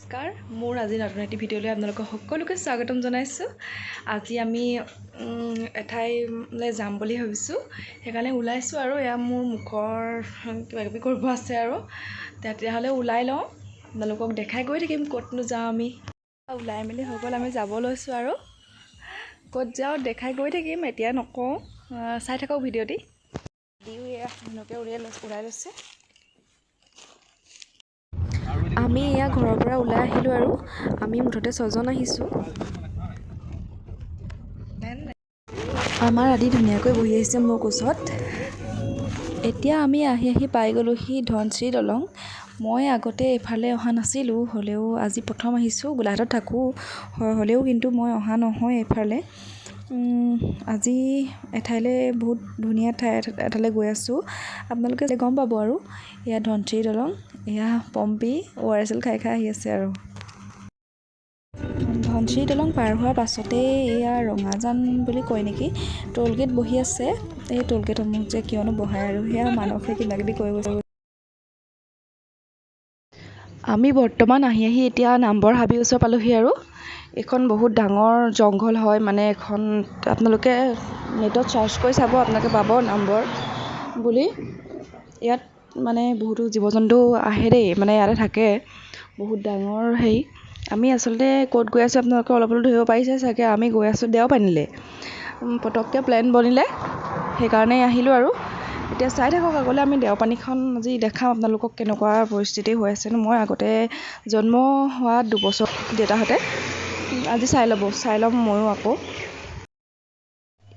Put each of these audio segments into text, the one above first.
নমস্কাৰ মোৰ আজি নতুন এটি ভিডিঅ'লৈ আপোনালোকক সকলোকে স্বাগতম জনাইছোঁ। আজি আমি এঠাইলৈ যাম বুলি ভাবিছোঁ, সেইকাৰণে ওলাইছোঁ আৰু এয়া মোৰ মুখৰ কিবাকিবি কৰিব আছে আৰু তেতিয়াহ'লে ওলাই লওঁ, আপোনালোকক দেখাই গৈ থাকিম ক'তনো যাওঁ। আমি ওলাই মেলি হৈ গ'ল, আমি যাব লৈছোঁ আৰু ক'ত যাওঁ দেখাই গৈ থাকিম, এতিয়া নকওঁ, চাই থাকক ভিডিঅ'টি। দিও এয়া ধুনীয়াকৈ ওলাই লৈছে। আমি এয়া ঘৰৰ পৰা ওলাই আহিলোঁ আৰু আমি মুঠতে 6জন আহিছোঁ। আমাৰ আদি ধুনীয়াকৈ বহি আহিছে মোৰ কোচত। এতিয়া আমি আহি পাই গ'লোহি ধনশ্ৰী দলং। মই আগতে এইফালে অহা নাছিলোঁ, হ'লেও আজি প্ৰথম আহিছোঁ। গোলাঘাটত থাকোঁ হ'লেও কিন্তু মই অহা নহয় এইফালে। আজি এঠাইলৈ বহুত ধুনীয়া ঠাই এটালৈ গৈ আছোঁ, আপোনালোকে গম পাব আৰু। এয়া ধনশ্ৰী দলং, এয়া পম্পী ORSL খাই আহি আছে আৰু। ধনশ্ৰী দলং পাৰ হোৱাৰ পাছতেই এয়া ৰঙাজান বুলি কয় নেকি, টোলগেট বহি আছে। এই টোলগেটসমূহ যে কিয়নো বহাই আৰু সেয়া মানসে কিবাকিবি কৈ গৈছে। আমি বৰ্তমান আহি এতিয়া নামবৰ হাবি ওচৰ পালোহি আৰু এইখন বহুত ডাঙৰ জংঘল হয়, মানে এখন আপোনালোকে নেটত চাৰ্চ কৰি চাব, আপোনালোকে পাব নামবৰ বুলি। ইয়াত মানে বহুতো জীৱ জন্তু আহে দেই, মানে ইয়াতে থাকে, বহুত ডাঙৰ হেৰি। আমি আচলতে ক'ত গৈ আছোঁ আপোনালোকে অলপ ধৰিব পাৰিছে চাগে। আমি গৈ আছোঁ দেওপানীলৈ, পটককৈ প্লেন বনিলে সেইকাৰণে আহিলোঁ আৰু। এতিয়া চাই থাকক আগলৈ, আমি দেওপানীখন আজি দেখাম আপোনালোকক কেনেকুৱা পৰিস্থিতি হৈ আছেনো। মই আগতে জন্ম হোৱা 2 বছৰ দেউতাহঁতে, আজি চাই ল'ম ময়ো আকৌ।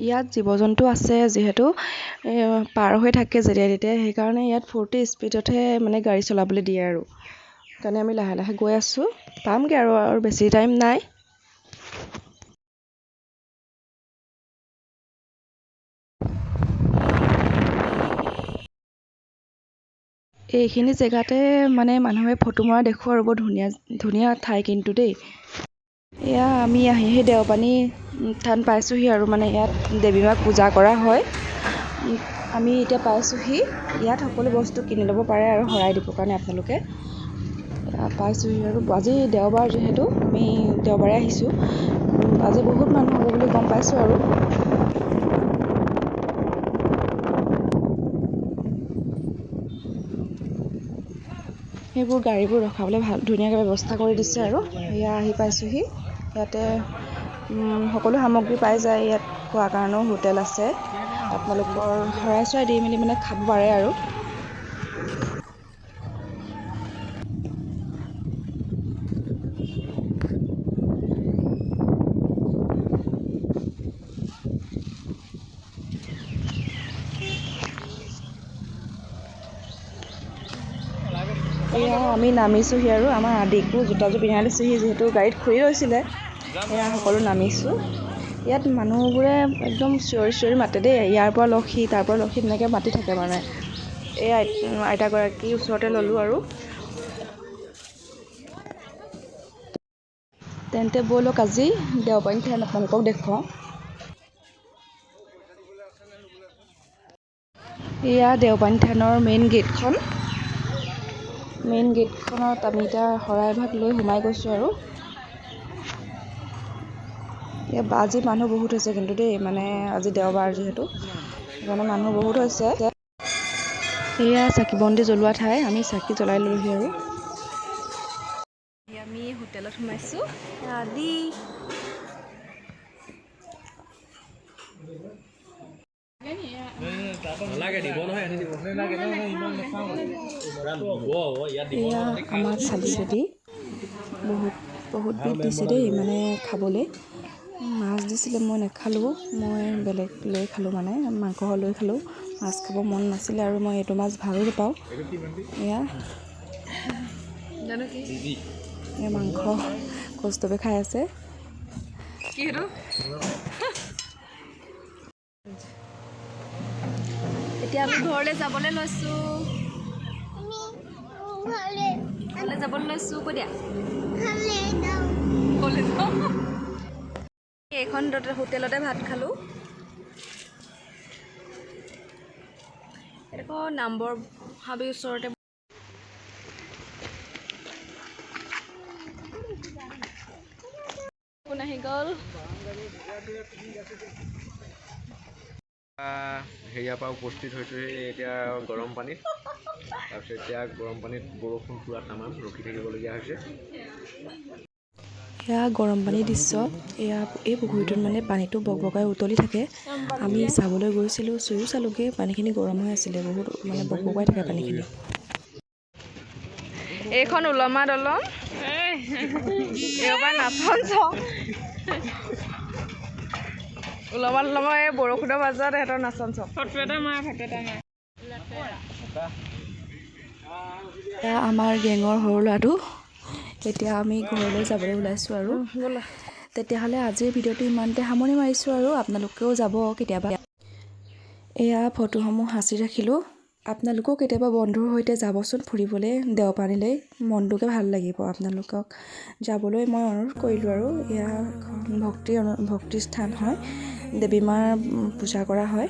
ইয়াত জীৱ জন্তু আছে যিহেতু পাৰ হৈ থাকে যেতিয়া তেতিয়া, সেইকাৰণে ইয়াত 40 স্পীডতহে মানে গাড়ী চলাবলৈ দিয়ে আৰু। সেইকাৰণে আমি লাহে লাহে গৈ আছোঁ, পামগৈ আৰু বেছি টাইম নাই। এইখিনি জেগাতে মানে মানুহে ফটো মৰা দেখোঁ আৰু বৰ ধুনীয়া ঠাই কিন্তু দেই। এয়া আমি আহি দেওপানী থান পাইছোঁহি আৰু, মানে ইয়াত দেৱী মাক পূজা কৰা হয়। আমি এতিয়া পাইছোঁহি, ইয়াত সকলো বস্তু কিনি ল'ব পাৰে আৰু শৰাই দিবৰ কাৰণে আপোনালোকে। পাইছোঁহি আৰু আজি দেওবাৰ যিহেতু আমি দেওবাৰে আহিছোঁ। আজি বহুত মানুহ হ'ব বুলি গম পাইছোঁ আৰু। সেইবোৰ গাড়ীবোৰ ৰখাবলৈ ধুনীয়াকৈ ব্যৱস্থা কৰি দিছে আৰু। এয়া আহি পাইছোঁহি, ইয়াতে সকলো সামগ্ৰী পাই যায়। ইয়াত খোৱাৰ কাৰণেও হোটেল আছে, আপোনালোকৰ শৰাই চৰাই দি মেলি মানে খাব পাৰে আৰু। এয়া আমি নামিছোঁহি আৰু আমাৰ আদিকো জোতাযোৰ পিন্ধাই দিছোঁহি, যিহেতু গাড়ীত খুলি ৰৈছিলে। এয়া সকলো নামিছোঁ। ইয়াত মানুহবোৰে একদম চিঞৰি মাতে দেই, ইয়াৰ পৰা লগ সি, তাৰ পৰা লগ সি, তেনেকৈ মাতি থাকে মানে। এই আইতাগৰাকীৰ ওচৰতে ল'লোঁ আৰু। তেন্তে ব'লক আজি দেওপানী থান আপোনালোকক দেখুৱাওঁ। এয়া দেওপানী থানৰ মেইন গেটখনত আমি এতিয়া শৰাইভাগ লৈ সোমাই গৈছোঁ আৰু। আজি মানুহ বহুত হৈছে কিন্তু দেই, মানে আজি দেওবাৰ যিহেতু সেইকাৰণে মানুহ বহুত হৈছে। এয়া চাকি বন্তি জ্বলোৱা ঠাই, আমি চাকি জ্বলাই ল'লোহি আৰু। আমি হোটেলত সোমাইছোঁ। আদি এয়া আমাক চালিছে দি বহুত বিধ দিছে দেই, মানে খাবলৈ। মাছ দিছিলে, মই নাখালোঁ, মই বেলেগ লৈ খালোঁ, মানে মাংস লৈ খালোঁ। মাছ খাব মন নাছিলে আৰু মই এইটো মাছ ভালো নাপাওঁ। এয়া মাংস কৌস্তৱে খাই আছে। এতিয়া আমি ঘৰলৈ যাবলৈ লৈছোঁ। কৈ দিয়া। এইখন হোটেলতে ভাত খালোঁ। এইডোখৰ নামবৰ হাবিৰ ওচৰতে। বৰষুণ আহি গ'ল। হেৰিয়াৰ পৰা উপস্থিত হৈছোঁ এতিয়া গৰম পানীত। তাৰপিছত এতিয়া গৰম পানীত বৰষুণ পুৰা তামাম ৰখি থাকিবলগীয়া হৈছে। এয়া গৰম পানীৰ দৃশ্য। এই পুখুৰীটোত মানে পানীটো বকবকাই উতলি থাকে। আমি চাবলৈ গৈছিলোঁ, চুইও চালোগৈ, পানীখিনি গৰম হৈ আছিলে, বহুত মানে বকবকাই থাকে পানীখিনি। এইখন ওলমা দলং, এইবাৰ নাচন ওলমা দলঙৰ এই বৰষুণৰ মাজত সিহঁতৰ নাচন চব। এয়া আমাৰ গেঙৰ সৰু ল'ৰাটো। এতিয়া আমি ঘৰলৈ যাবলৈ ওলাইছোঁ আৰু। তেতিয়াহ'লে আজিৰ ভিডিঅ'টো ইমানতে সামৰণি মাৰিছোঁ আৰু আপোনালোকেও যাব কেতিয়াবা। এয়া ফটোসমূহ সাঁচি ৰাখিলোঁ। আপোনালোকেও কেতিয়াবা বন্ধুৰ সৈতে যাবচোন ফুৰিবলৈ দেওপানীলৈ, মনটোকে ভাল লাগিব। আপোনালোকক যাবলৈ মই অনুৰোধ কৰিলোঁ আৰু। এয়া ভক্তিৰ স্থান হয়, দেৱী মাৰ পূজা কৰা হয়।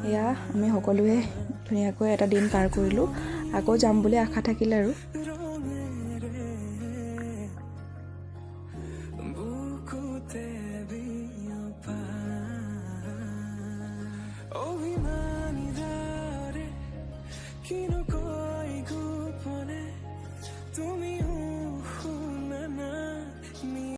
এয়া আমি সকলোৱে ধুনীয়াকৈ এটা দিন পাৰ কৰিলোঁ, আকৌ যাম বুলি আশা থাকিল আৰু।